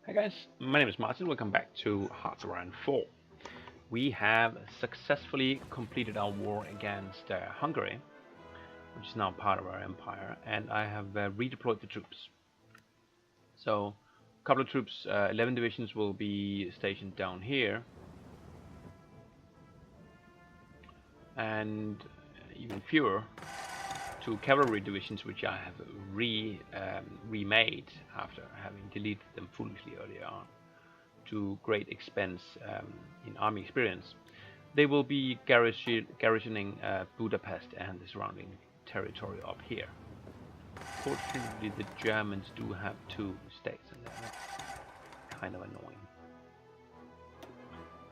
Hi guys, my name is Martin. Welcome back to Hearts of Iron 4. We have successfully completed our war against Hungary, which is now part of our empire, and I have redeployed the troops. So, a couple of troops, 11 divisions will be stationed down here, and even fewer, 2 cavalry divisions, which I have remade after having deleted them foolishly earlier on, to great expense in army experience. They will be garrisoning Budapest and the surrounding territory up here. Fortunately, the Germans do have 2 states, and that's kind of annoying.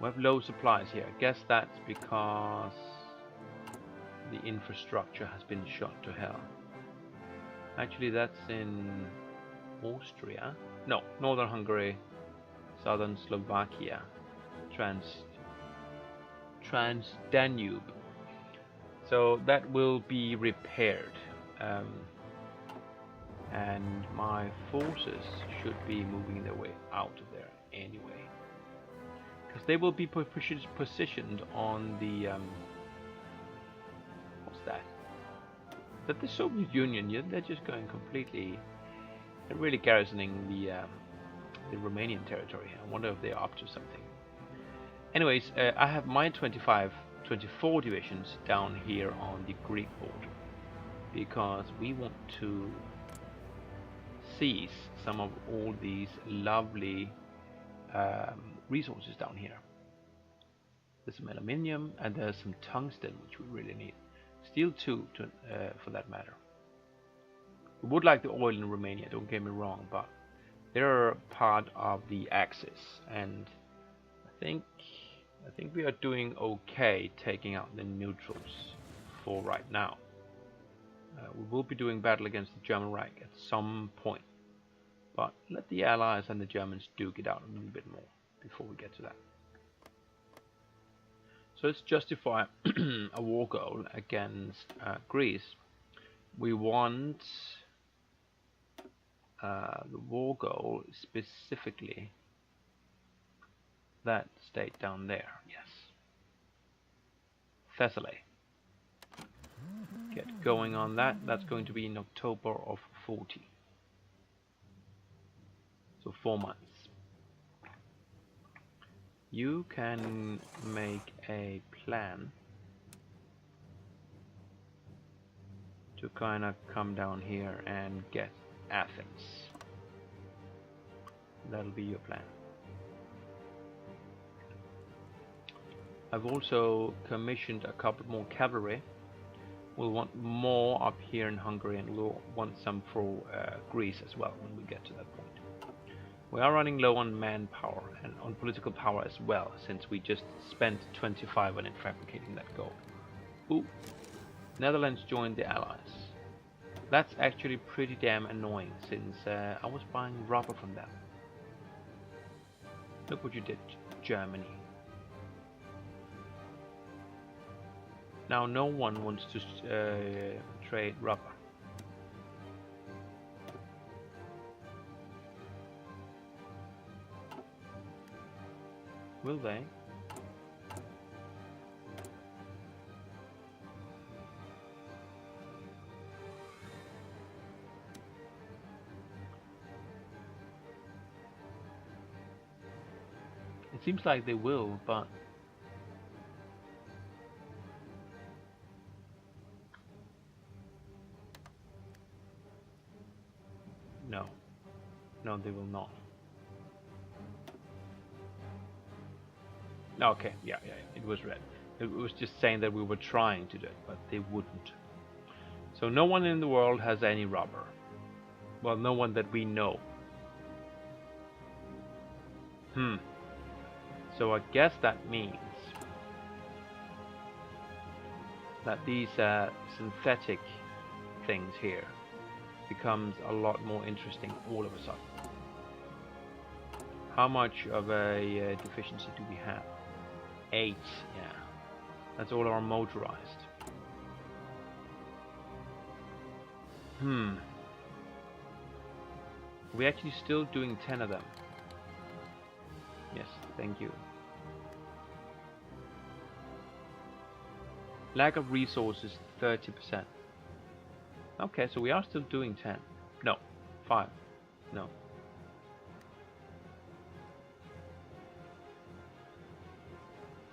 We have low supplies here. I guess that's because the infrastructure has been shot to hell. Actually, that's in Austria. No, northern Hungary, southern Slovakia, Trans-Danube. So that will be repaired. And my forces should be moving their way out of there anyway. Because they will be positioned on the... what's that? That the Soviet Union, they're just going completely... They're really garrisoning the Romanian territory. I wonder if they're up to something. Anyways, I have my 24 divisions down here on the Greek border, because we want to seize some of all these lovely resources down here. There's some aluminium and there's some tungsten, which we really need. Steel too, for that matter. We would like the oil in Romania, don't get me wrong, but they're part of the Axis, and I think we are doing okay taking out the neutrals for right now. We will be doing battle against the German Reich at some point, but let the Allies and the Germans duke it out a little bit more before we get to that. So let's justify a war goal against Greece. We want the war goal specifically that state down there, yes. Thessaly. Get going on that. That's going to be in October of 40. So 4 months. You can make a plan to kind of come down here and get Athens. That'll be your plan. I've also commissioned a couple more cavalry. We'll want more up here in Hungary, and we'll want some for Greece as well when we get to that point. We are running low on manpower and on political power as well, since we just spent 25 on it fabricating that gold. Ooh, Netherlands joined the Allies. That's actually pretty damn annoying, since I was buying rubber from them. Look what you did, Germany. Now no one wants to trade rubber. Will they? It seems like they will, but no, they will not. Okay, yeah, it was red. It was just saying that we were trying to do it, but they wouldn't. So no one in the world has any rubber. Well, no one that we know. So I guess that means that these synthetic things here becomes a lot more interesting all of a sudden. How much of a deficiency do we have? 8, yeah. That's all our motorized. We're actually still doing 10 of them. Yes, thank you. Lack of resources, 30%. Okay, so we are still doing 10. No, 5. No.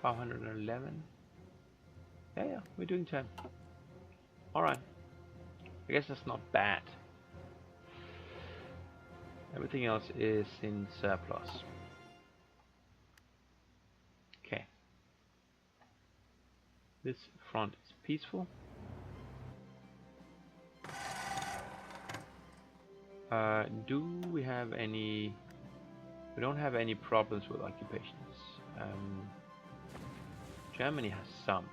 $511. Yeah, we're doing 10. Alright. I guess that's not bad. Everything else is in surplus. Okay. This front is peaceful. Do we have any... We don't have any problems with occupations. Germany has some.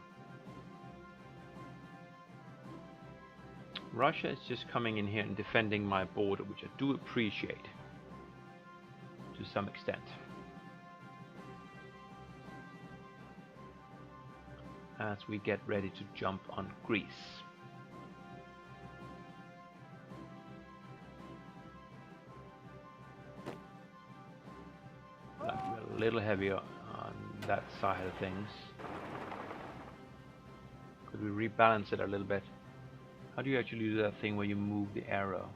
Russia is just coming in here and defending my border, which I do appreciate to some extent. As we get ready to jump on Greece. Like we're a little heavier on that side of things. Could we rebalance it a little bit? How do you actually do that thing where you move the arrow?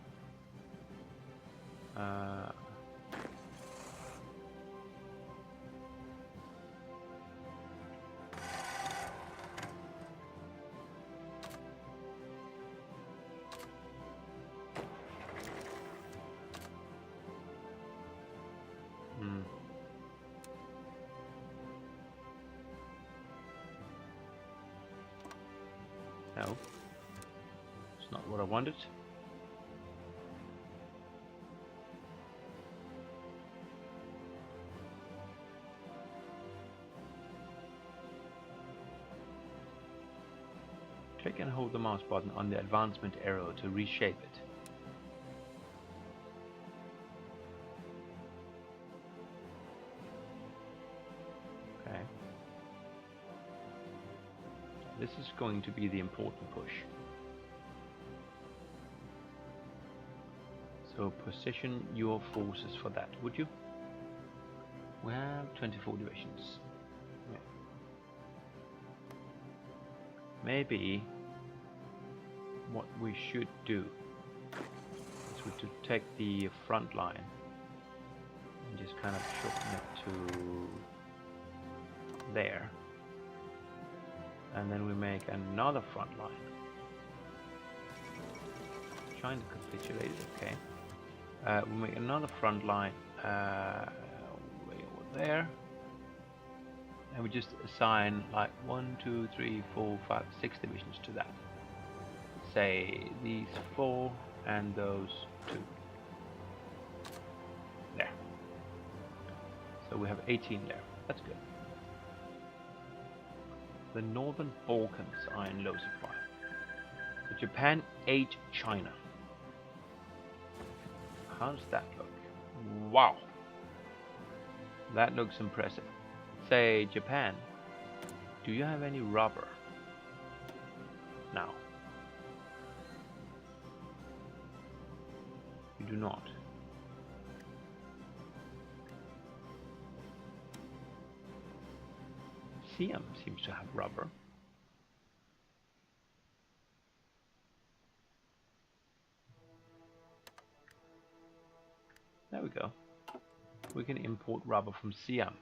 No. It's not what I wanted. Click and hold the mouse button on the advancement arrow to reshape it. Okay. This is going to be the important push. So position your forces for that, would you? We have 24 divisions. Yeah. Maybe what we should do is we should take the front line and just kind of shorten it to there. And then we make another front line. Trying to capitulate it, okay. We make another front line way over there. And we just assign like 1, 2, 3, 4, 5, 6 divisions to that. Say these 4 and those 2. There. So we have 18 there. That's good. The northern Balkans are in low supply. So Japan ate China. How does that look? Wow. That looks impressive. Say, Japan, do you have any rubber? Now. You do not. Siam seems to have rubber. There we go. We can import rubber from Siam.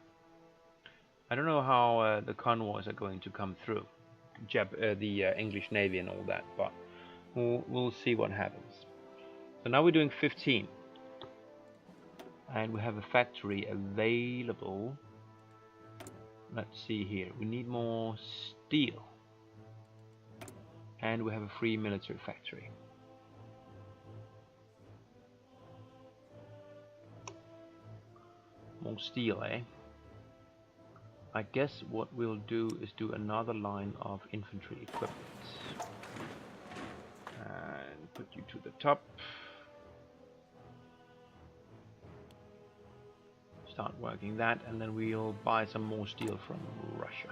I don't know how the convoys are going to come through, the English Navy and all that, but we'll see what happens. So now we're doing 15. And we have a factory available. Let's see here. We need more steel. And we have a free military factory. More steel, eh? I guess what we'll do is do another line of infantry equipment. And put you to the top. Start working that, and then we'll buy some more steel from Russia.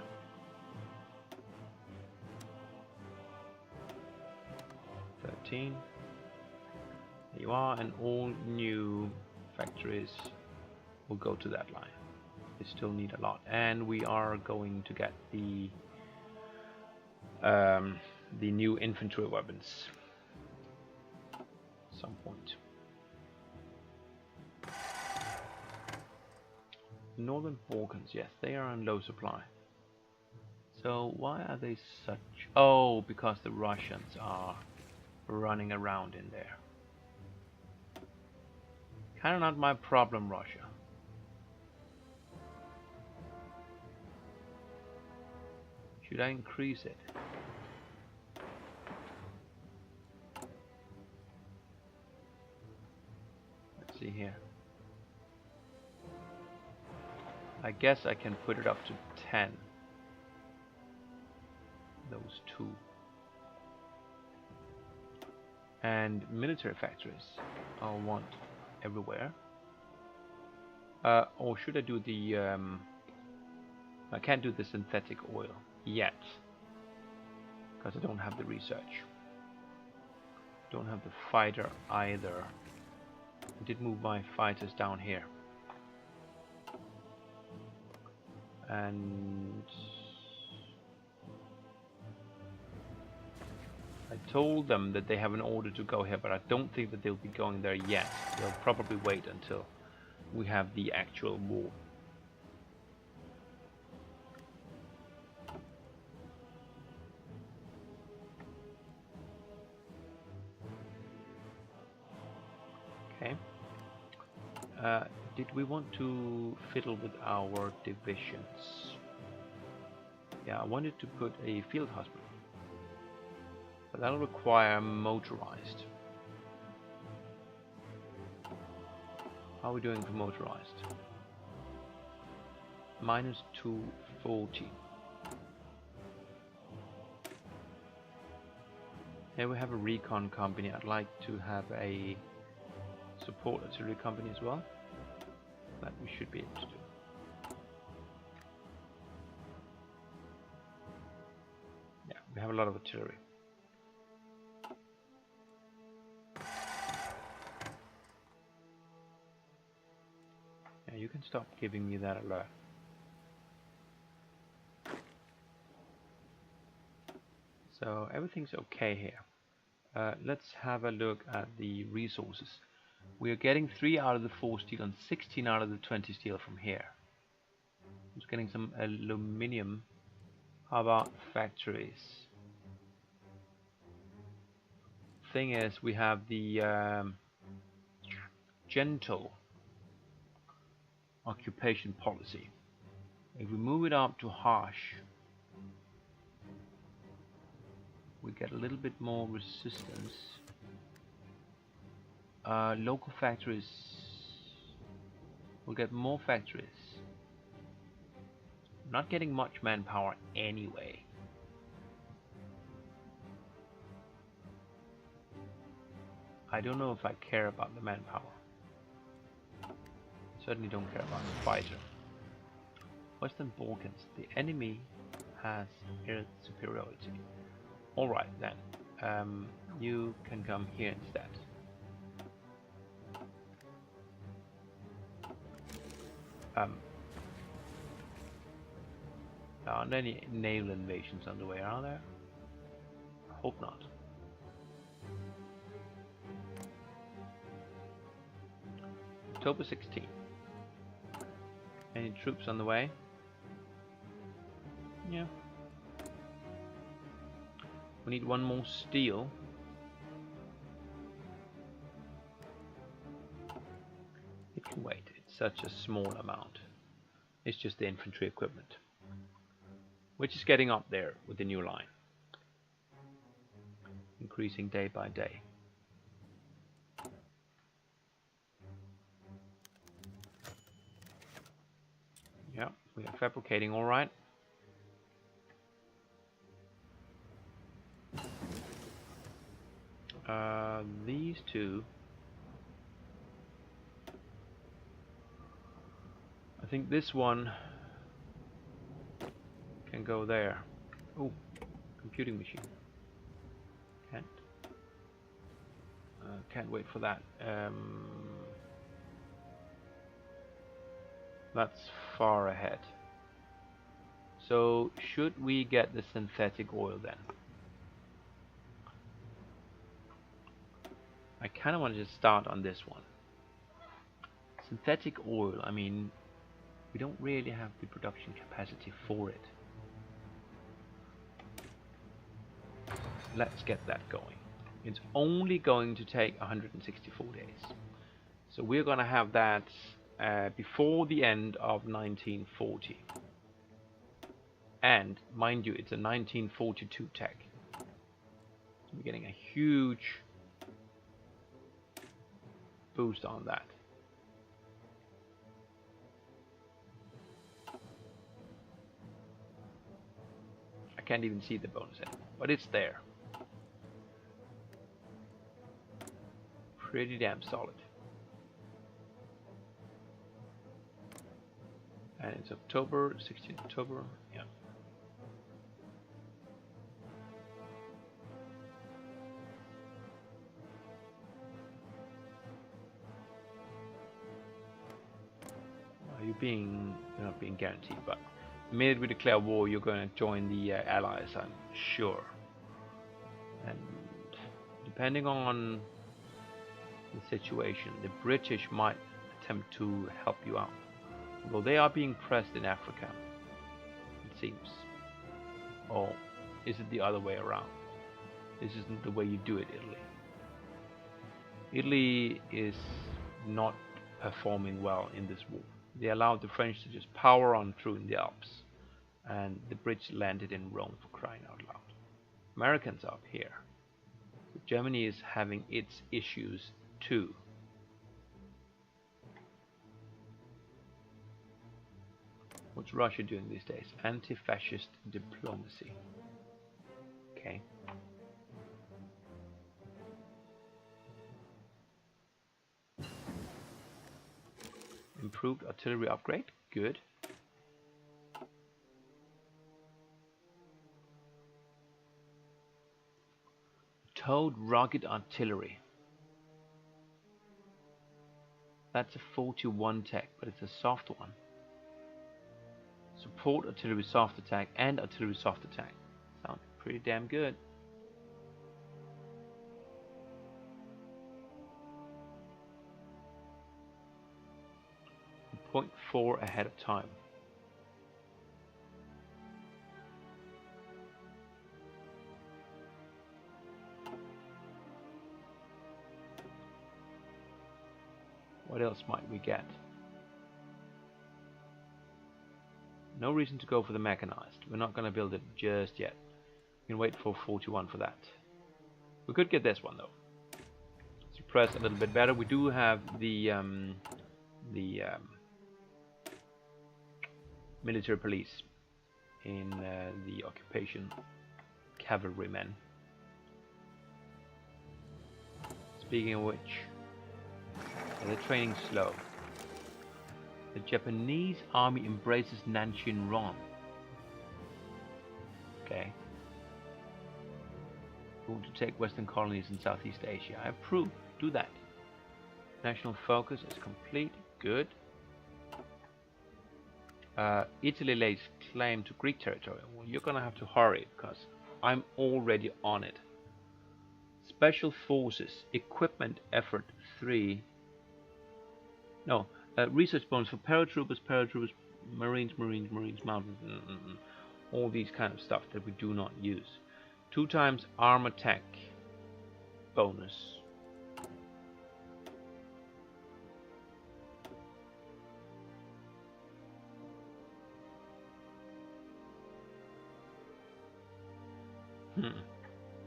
There you are, and all new factories will go to that line. They still need a lot, and we are going to get the new infantry weapons at some point. Northern Balkans, yes, they are on low supply. So why are they such... Oh, because the Russians are running around in there. Kind of not my problem, Russia. Should I increase it? Let's see here. I guess I can put it up to 10. Those two. And military factories I want everywhere. Or should I do the... I can't do the synthetic oil yet, because I don't have the research. Don't have the fighter either. I did move my fighters down here. And I told them that they have an order to go here, but I don't think that they'll be going there yet. They'll probably wait until we have the actual war. Okay. Did we want to fiddle with our divisions? Yeah, I wanted to put a field hospital, but that'll require motorized. How are we doing for motorized? Minus 240. Here we have a recon company. I'd like to have a support artillery company as well. That we should be able to do. Yeah, we have a lot of artillery. Yeah, you can stop giving me that alert. So everything's okay here. Let's have a look at the resources. We are getting 3 out of the 4 steel and 16 out of the 20 steel from here. Just getting some aluminium. How about factories? Thing is, we have the gentle occupation policy. If we move it up to harsh, we get a little bit more resistance. Local factories, we'll get more factories. I'm not getting much manpower anyway. I don't know if I care about the manpower. Certainly don't care about the fighter. Western Balkans, the enemy has air superiority. Alright then, you can come here instead. There aren't any naval invasions underway, are there? Hope not. October 16th. Any troops on the way? Yeah. We need one more steel. It can wait. It's such a small amount. It's just the infantry equipment, which is getting up there with the new line, increasing day by day. Yeah, we are fabricating all right. These two, I think this one can go there. Oh, computing machine. Can't wait for that. That's far ahead. So should we get the synthetic oil then? I kind of want to just start on this one. Synthetic oil, I mean, we don't really have the production capacity for it. Let's get that going. It's only going to take 164 days. So we're going to have that before the end of 1940. And mind you, it's a 1942 tech. We're getting a huge boost on that. I can't even see the bonus anymore, but it's there. Pretty damn solid. And it's October, 16th October, yeah. You're not being guaranteed, but the minute we declare war, you're going to join the Allies, I'm sure. And depending on the situation, the British might attempt to help you out. Although they are being pressed in Africa, it seems. Or is it the other way around? This isn't the way you do it, Italy. Italy is not performing well in this war. They allowed the French to just power on through in the Alps, and the British landed in Rome, for crying out loud. Americans are up here. So Germany is having its issues too. What's Russia doing these days? Anti-fascist diplomacy. Okay. Improved artillery upgrade. Good. Towed rocket artillery. That's a 41 tech, but it's a soft one. Support artillery soft attack and artillery soft attack. Sound pretty damn good. 0.4 ahead of time. What else might we get? No reason to go for the mechanized. We're not going to build it just yet. We can wait for 41 for that. We could get this one though. Suppress a little bit better. We do have the military police in the occupation cavalrymen. Speaking of which, they're training slow. The Japanese army embraces Nanshin-ron. Okay. We want to take Western colonies in Southeast Asia. I approve. Do that. National focus is complete. Good. Italy lays claim to Greek territory. Well, you're gonna have to hurry because I'm already on it. Special forces equipment effort 3. No, research bonus for paratroopers, marines, mountains, all these kind of stuff that we do not use. 2 times arm attack bonus.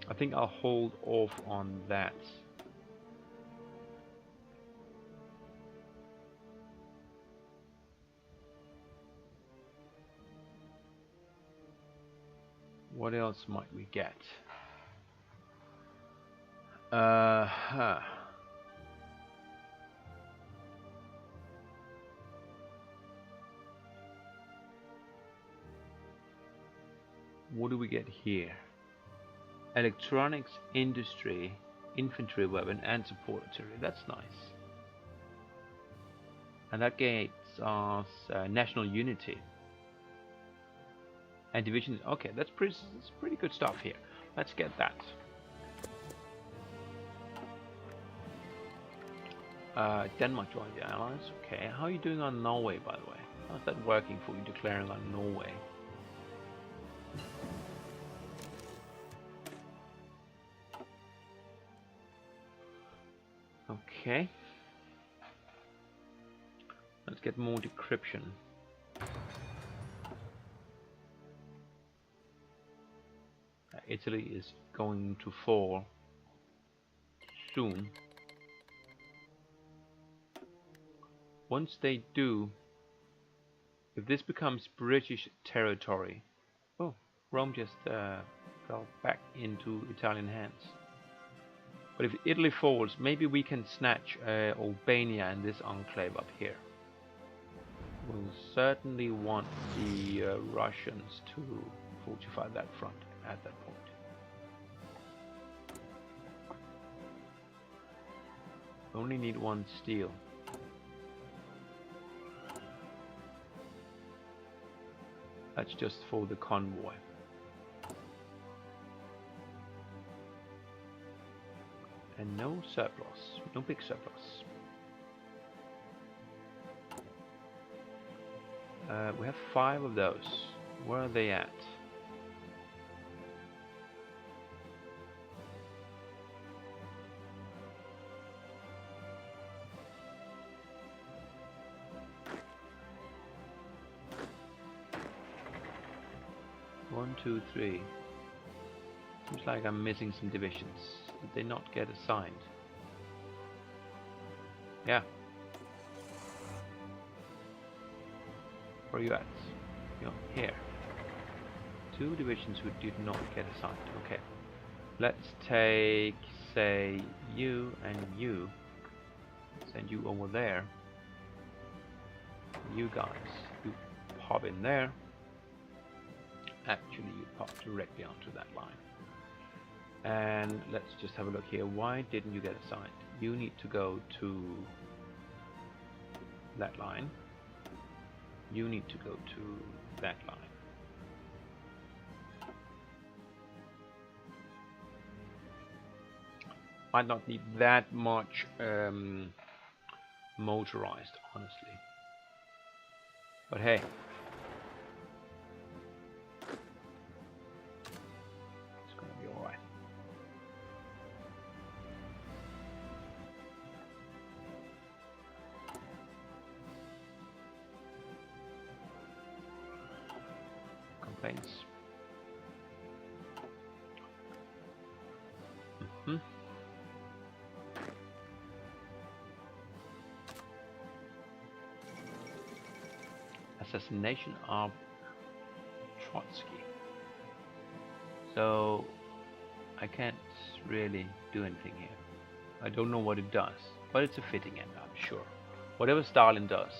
I think I'll hold off on that. What else might we get? What do we get here? Electronics, industry, infantry weapon, and support artillery. That's nice. And that gets us national unity and division. Okay, that's pretty good stuff here. Let's get that. Denmark joined the allies. Okay, how are you doing on Norway, by the way? How's that working for you, declaring on Norway? Okay. Let's get more decryption. Italy is going to fall soon. Once they do, if this becomes British territory, oh, Rome just fell back into Italian hands. But if Italy falls, maybe we can snatch Albania and this enclave up here. We'll certainly want the Russians to fortify that front at that point. Only need one steel. That's just for the convoy. And no surplus, no big surplus. We have 5 of those. Where are they at? One, 2, 3. Seems like I'm missing some divisions. Did they not get assigned? Yeah. Where are you at? You're here. 2 divisions who did not get assigned. Okay. Let's take, say, you and you. Send you over there. You guys, you pop in there. Actually, you pop directly onto that line. And let's just have a look here. Why didn't you get assigned? You need to go to that line. You need to go to that line. Might not need that much motorized, honestly. But hey. It's gonna be alright. Complaints. Assassination of Trotsky. So I can't really do anything here. I don't know what it does, but it's a fitting end, I'm sure. Whatever Stalin does,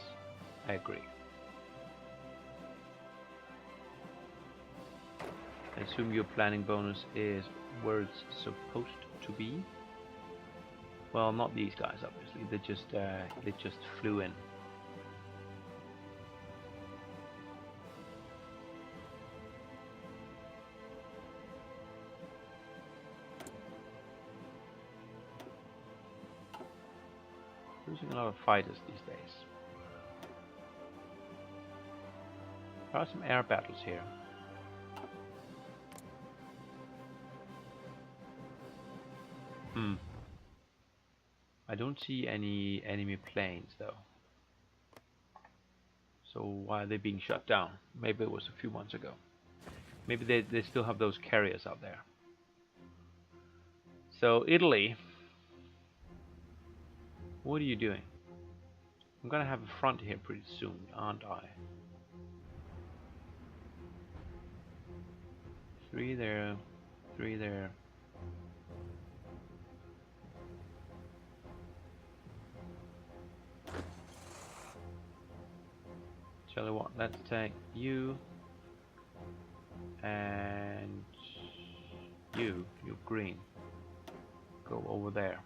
I agree. I assume your planning bonus is where it's supposed to be. Well, not these guys, obviously. They just flew in. Losing a lot of fighters these days. There are some air battles here. I don't see any enemy planes though. So why are they being shut down? Maybe it was a few months ago. Maybe they still have those carriers out there. So Italy, what are you doing? I'm gonna have a front here pretty soon, aren't I? 3 there, 3 there. Tell you what, let's take you and you're green. Go over there.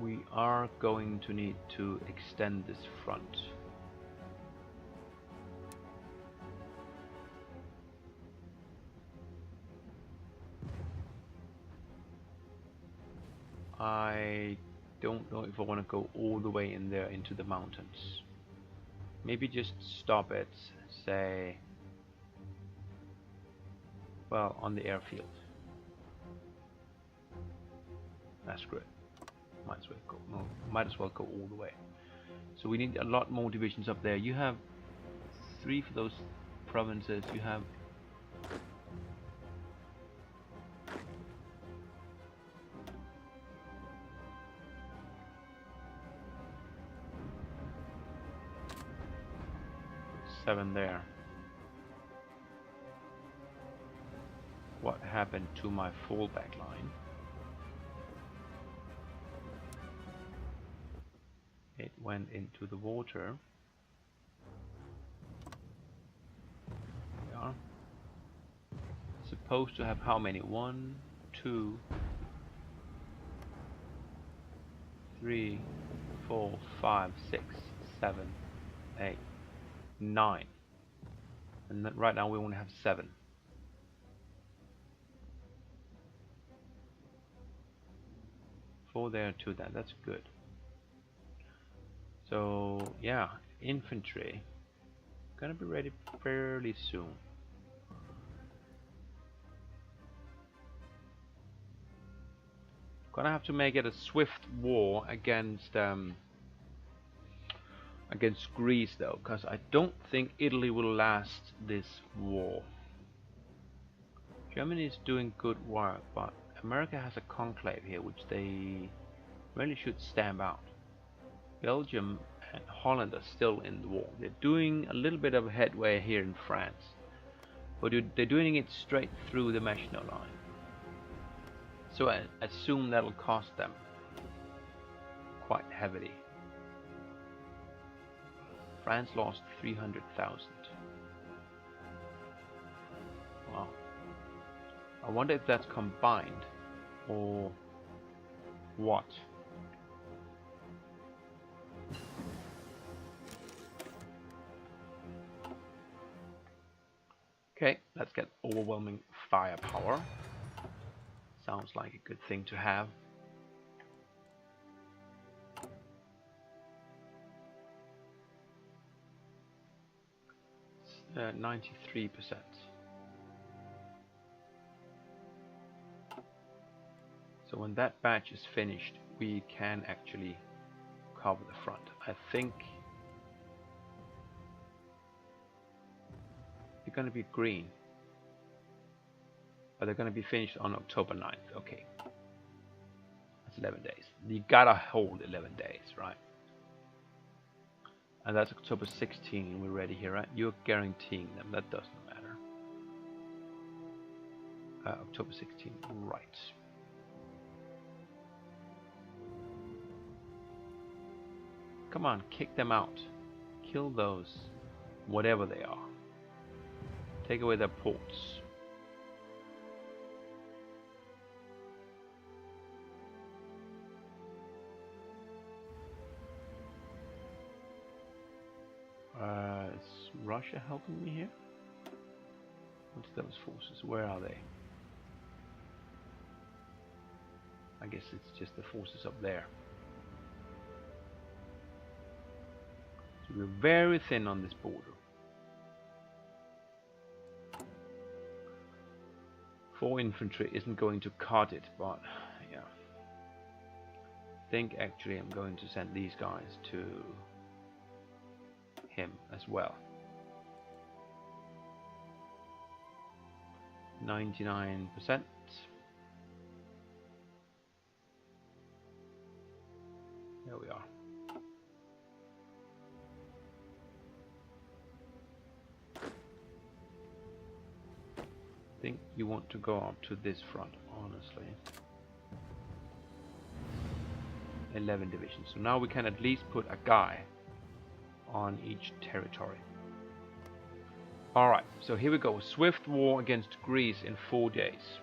We are going to need to extend this front. I don't know if I want to go all the way in there into the mountains. Maybe just stop it, say, well, on the airfield. That's great. Might as well go. No, might as well go all the way. So we need a lot more divisions up there. You have 3 for those provinces. You have seven there. What happened to my fallback line? It went into the water. We are supposed to have how many? 1, 2, 3, 4, 5, 6, 7, 8, 9. And right now we only have 7. Four there, 2 there. That's good. So yeah, infantry gonna be ready fairly soon. Gonna have to make it a swift war against Greece though, because I don't think Italy will last this war. Germany is doing good work, but America has a conclave here which they really should stamp out. Belgium and Holland are still in the war. They're doing a little bit of headway here in France, but they're doing it straight through the Maginot Line. So I assume that'll cost them quite heavily. France lost 300,000. Wow. I wonder if that's combined or what. Okay, let's get overwhelming firepower. Sounds like a good thing to have. It's 93%. So when that batch is finished, we can actually cover the front. I think they're going to be green, but they're going to be finished on October 9th. Okay, that's 11 days. You gotta hold 11 days, right? And that's October 16. We're ready here, right? You're guaranteeing them. That doesn't matter. October 16, right? Come on, kick them out. Kill those, whatever they are. Take away their ports. Is Russia helping me here? What's those forces? Where are they? I guess it's just the forces up there. So we're very thin on this border. 4 infantry isn't going to cut it, but yeah. I think actually I'm going to send these guys to him as well. 99%. There we are. I think you want to go up to this front, honestly. 11 divisions. So now we can at least put a guy on each territory. Alright, so here we go. Swift war against Greece in 4 days.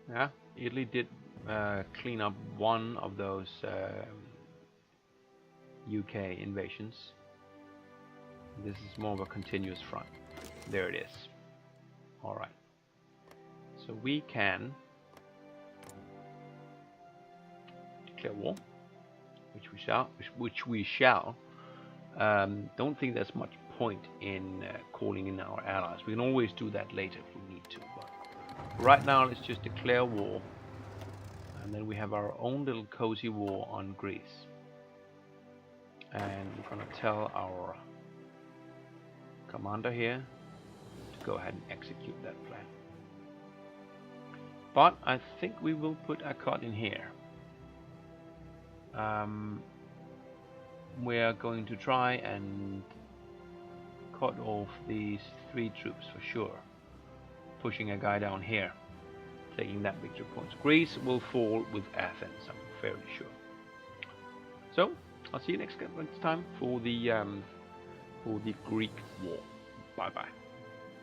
Yeah, Italy did clean up one of those UK invasions. This is more of a continuous front. There it is. All right. So we can declare war, which we shall. Don't think there's much point in calling in our allies. We can always do that later if we need to. But right now, let's just declare war, and then we have our own little cozy war on Greece. And we're gonna tell our commander here to go ahead and execute that plan. But I think we will put a cut in here. We are going to try and cut off these 3 troops for sure. Pushing a guy down here, taking that victory points. Greece will fall with Athens, I'm fairly sure. So I'll see you next time for the Greek war. Bye bye.